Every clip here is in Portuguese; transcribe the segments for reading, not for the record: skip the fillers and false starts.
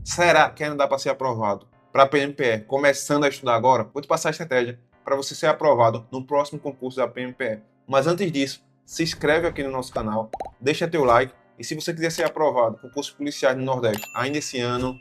Será que ainda dá para ser aprovado para PMPE começando a estudar agora? Vou te passar a estratégia para você ser aprovado no próximo concurso da PMPE. Mas antes disso, se inscreve aqui no nosso canal, deixa teu like e se você quiser ser aprovado com cursos policiais no Nordeste ainda esse ano,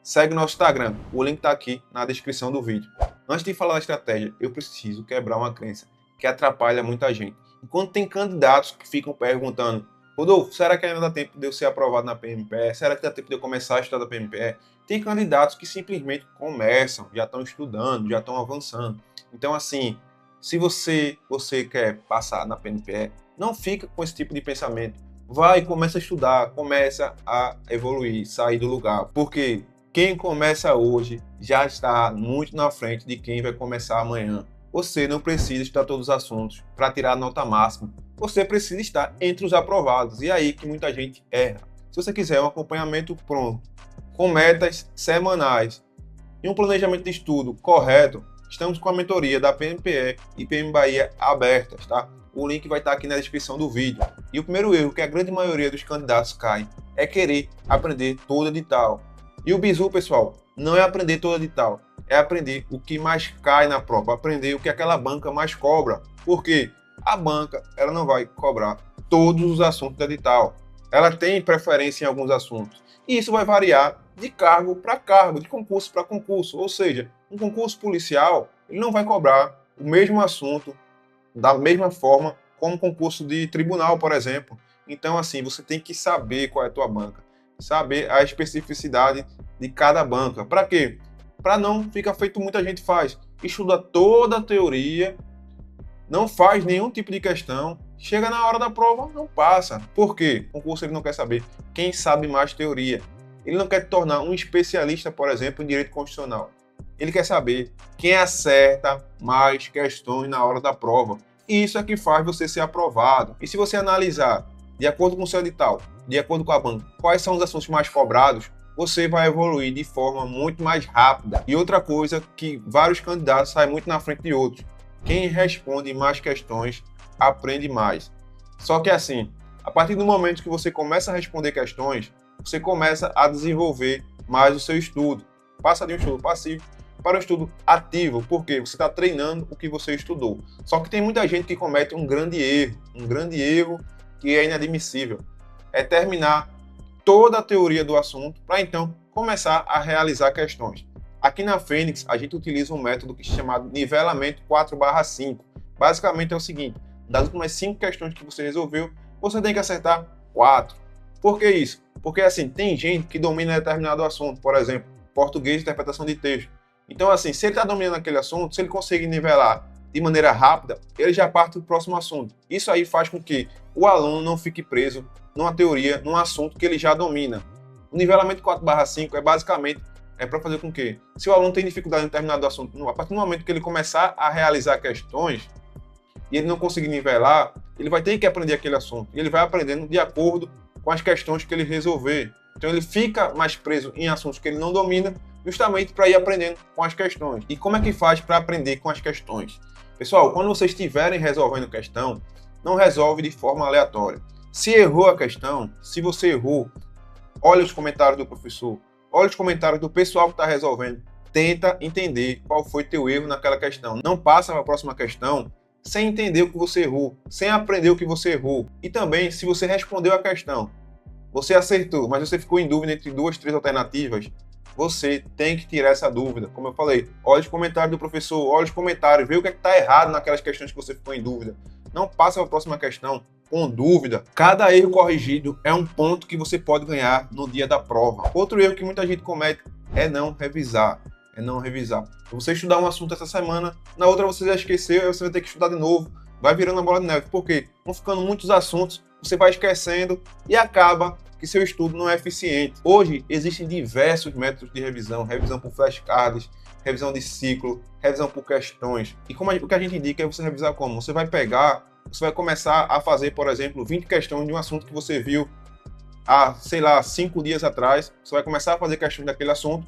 segue nosso Instagram. O link está aqui na descrição do vídeo. Antes de falar da estratégia, eu preciso quebrar uma crença que atrapalha muita gente. Enquanto tem candidatos que ficam perguntando: Rodolfo, será que ainda dá tempo de eu ser aprovado na PMPE? Será que dá tempo de eu começar a estudar da PMPE? Tem candidatos que simplesmente começam, já estão estudando, já estão avançando. Então, assim, se você quer passar na PMPE, não fica com esse tipo de pensamento. Vai e começa a estudar, começa a evoluir, sair do lugar. Porque quem começa hoje já está muito na frente de quem vai começar amanhã. Você não precisa estudar todos os assuntos para tirar a nota máxima. Você precisa estar entre os aprovados. E é aí que muita gente erra. Se você quiser um acompanhamento pronto, com metas semanais e um planejamento de estudo correto, estamos com a mentoria da PMPE e PM Bahia abertas, tá? O link vai estar aqui na descrição do vídeo. E o primeiro erro que a grande maioria dos candidatos caem é querer aprender todo edital. E o bizu, pessoal, não é aprender todo edital, é aprender o que mais cai na prova, aprender o que aquela banca mais cobra. Por quê? A banca, ela não vai cobrar todos os assuntos do edital. Ela tem preferência em alguns assuntos. E isso vai variar de cargo para cargo, de concurso para concurso. Ou seja, um concurso policial, ele não vai cobrar o mesmo assunto da mesma forma como um concurso de tribunal, por exemplo. Então, assim, você tem que saber qual é a tua banca, saber a especificidade de cada banca. Para quê? Para não ficar feito muita gente faz. Estuda toda a teoria, não faz nenhum tipo de questão, chega na hora da prova, não passa. Por quê? O concurso ele não quer saber quem sabe mais teoria. Ele não quer te tornar um especialista, por exemplo, em direito constitucional. Ele quer saber quem acerta mais questões na hora da prova. E isso é que faz você ser aprovado. E se você analisar, de acordo com o seu edital, de acordo com a banca, quais são os assuntos mais cobrados, você vai evoluir de forma muito mais rápida. E outra coisa que vários candidatos saem muito na frente de outros. Quem responde mais questões aprende mais. Só que assim, a partir do momento que você começa a responder questões, você começa a desenvolver mais o seu estudo. Passa de um estudo passivo para um estudo ativo, porque você está treinando o que você estudou. Só que tem muita gente que comete um grande erro que é inadmissível. É terminar toda a teoria do assunto para então começar a realizar questões. Aqui na Fênix, a gente utiliza um método que é chamado nivelamento 4/5. Basicamente é o seguinte: das últimas 5 questões que você resolveu, você tem que acertar 4. Por que isso? Porque assim, tem gente que domina determinado assunto, por exemplo, português e interpretação de texto. Então assim, se ele está dominando aquele assunto, se ele conseguir nivelar de maneira rápida, ele já parte do próximo assunto. Isso aí faz com que o aluno não fique preso numa teoria, num assunto que ele já domina. O nivelamento 4/5 é basicamente para fazer com que, se o aluno tem dificuldade em determinado assunto, a partir do momento que ele começar a realizar questões e ele não conseguir nivelar, ele vai ter que aprender aquele assunto. E ele vai aprendendo de acordo com as questões que ele resolver. Então ele fica mais preso em assuntos que ele não domina, justamente para ir aprendendo com as questões. E como é que faz para aprender com as questões? Pessoal, quando vocês estiverem resolvendo questão, não resolve de forma aleatória. Se errou a questão, se você errou, olha os comentários do professor, olha os comentários do pessoal que está resolvendo. Tenta entender qual foi teu erro naquela questão. Não passa para a próxima questão sem entender o que você errou, sem aprender o que você errou. E também, se você respondeu a questão, você acertou, mas você ficou em dúvida entre 2, 3 alternativas, você tem que tirar essa dúvida. Como eu falei, olha os comentários do professor, olha os comentários, vê o que está errado naquelas questões que você ficou em dúvida. Não passa para a próxima questão com dúvida. Cada erro corrigido é um ponto que você pode ganhar no dia da prova. Outro erro que muita gente comete é não revisar. Você estudar um assunto essa semana, na outra você já esqueceu, aí você vai ter que estudar de novo. Vai virando a bola de neve. Por quê? Vão ficando muitos assuntos, você vai esquecendo e acaba que seu estudo não é eficiente. Hoje existem diversos métodos de revisão. Revisão por flashcards, revisão de ciclo, revisão por questões. E o que a gente indica é você revisar como? Você vai começar a fazer, por exemplo, 20 questões de um assunto que você viu há, 5 dias atrás. Você vai começar a fazer questões daquele assunto.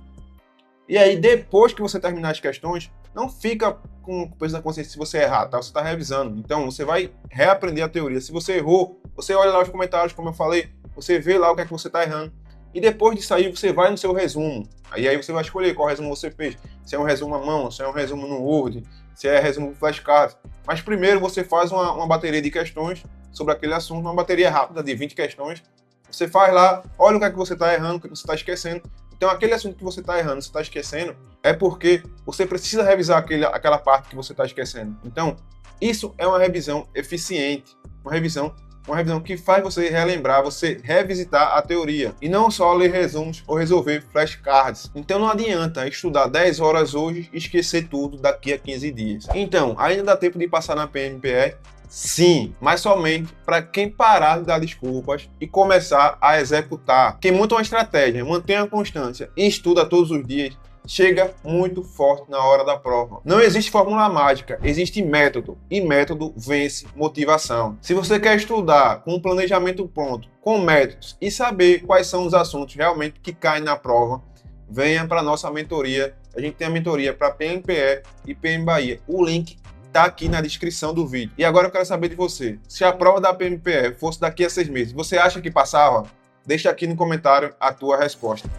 E aí, depois que você terminar as questões, não fica com peso na consciência se você errar, tá? Você está revisando. Então, você vai reaprender a teoria. Se você errou, você olha lá os comentários, como eu falei, você vê lá o que é que você está errando E depois disso aí, você vai no seu resumo. Aí você vai escolher qual resumo você fez. Se é um resumo à mão, se é um resumo no Word, se é resumo flashcards. Mas primeiro você faz uma bateria de questões sobre aquele assunto, uma bateria rápida de 20 questões. Você faz lá, olha o que é que você está errando, o que você está esquecendo. Então, aquele assunto que você está errando, você está esquecendo, é porque você precisa revisar aquela parte que você está esquecendo. Então, isso é uma revisão eficiente, uma revisão que faz você relembrar, você revisitar a teoria. E não só ler resumos ou resolver flashcards. Então não adianta estudar 10 horas hoje e esquecer tudo daqui a 15 dias. Então, ainda dá tempo de passar na PMPE? Sim, mas somente para quem parar de dar desculpas e começar a executar. Quem monta uma estratégia, mantém a constância e estuda todos os dias, chega muito forte na hora da prova. Não existe fórmula mágica, existe método. E método vence motivação. Se você quer estudar com um planejamento pronto, com métodos e saber quais são os assuntos realmente que caem na prova, venha para a nossa mentoria. A gente tem a mentoria para PMPE e PM Bahia. O link está aqui na descrição do vídeo. E agora eu quero saber de você. Se a prova da PMPE fosse daqui a 6 meses, você acha que passava? Deixa aqui no comentário a tua resposta.